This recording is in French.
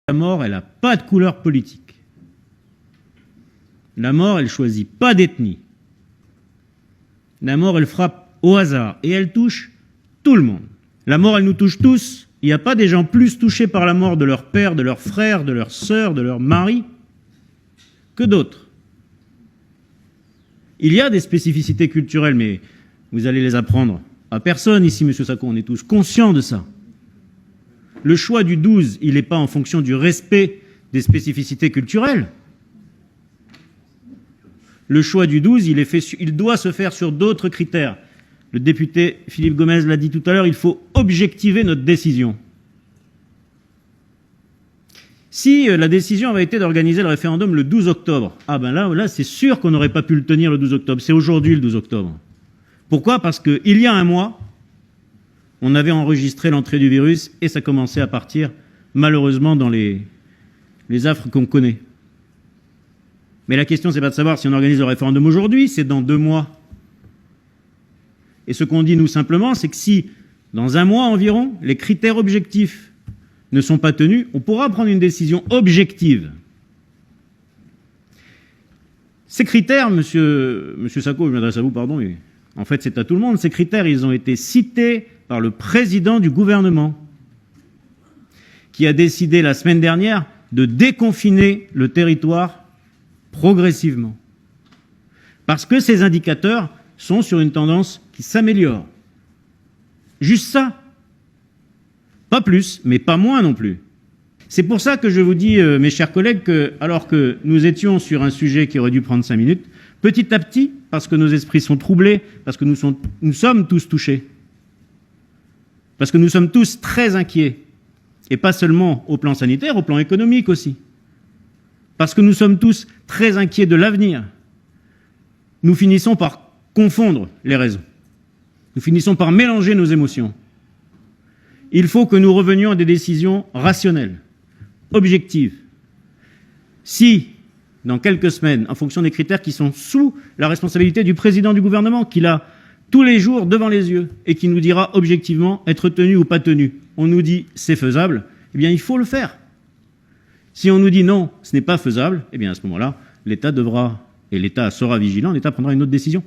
La mort, elle n'a pas de couleur politique. La mort, elle ne choisit pas d'ethnie. La mort, elle frappe au hasard et elle touche tout le monde. La mort, elle nous touche tous. Il n'y a pas des gens plus touchés par la mort de leur père, de leur frère, de leur sœur, de leur mari que d'autres. Il y a des spécificités culturelles, mais vous allez les apprendre à personne ici, M. Sacco, on est tous conscients de ça. Le choix du 12, il n'est pas en fonction du respect des spécificités culturelles. Le choix du 12, il doit se faire sur d'autres critères. Le député Philippe Gomez l'a dit tout à l'heure, il faut objectiver notre décision. Si la décision avait été d'organiser le référendum le 12 octobre, ah ben là c'est sûr qu'on n'aurait pas pu le tenir le 12 octobre. C'est aujourd'hui le 12 octobre. Pourquoi? Parce qu'il y a un mois, on avait enregistré l'entrée du virus et ça commençait à partir, malheureusement, dans les affres qu'on connaît. Mais la question, c'est pas de savoir si on organise le référendum aujourd'hui, c'est dans 2 mois. Et ce qu'on dit, nous, simplement, c'est que si, dans 1 mois environ, les critères objectifs ne sont pas tenus, on pourra prendre une décision objective. Ces critères, monsieur Sacco, je m'adresse à vous, pardon, mais en fait, c'est à tout le monde. Ces critères, ils ont été cités par le président du gouvernement, qui a décidé la semaine dernière de déconfiner le territoire progressivement. Parce que ces indicateurs sont sur une tendance qui s'améliore. Juste ça. Pas plus, mais pas moins non plus. C'est pour ça que je vous dis, mes chers collègues, que, alors que nous étions sur un sujet qui aurait dû prendre 5 minutes, petit à petit, parce que nos esprits sont troublés, parce que nous sommes tous touchés, parce que nous sommes tous très inquiets, et pas seulement au plan sanitaire, au plan économique aussi, parce que nous sommes tous très inquiets de l'avenir, nous finissons par confondre les raisons. Nous finissons par mélanger nos émotions. Il faut que nous revenions à des décisions rationnelles, objectives. Si, dans quelques semaines, en fonction des critères qui sont sous la responsabilité du président du gouvernement, qu'il a tous les jours devant les yeux et qui nous dira objectivement être tenu ou pas tenu, on nous dit c'est faisable, eh bien il faut le faire. Si on nous dit non, ce n'est pas faisable, eh bien à ce moment-là, l'État devra, et l'État sera vigilant, l'État prendra une autre décision.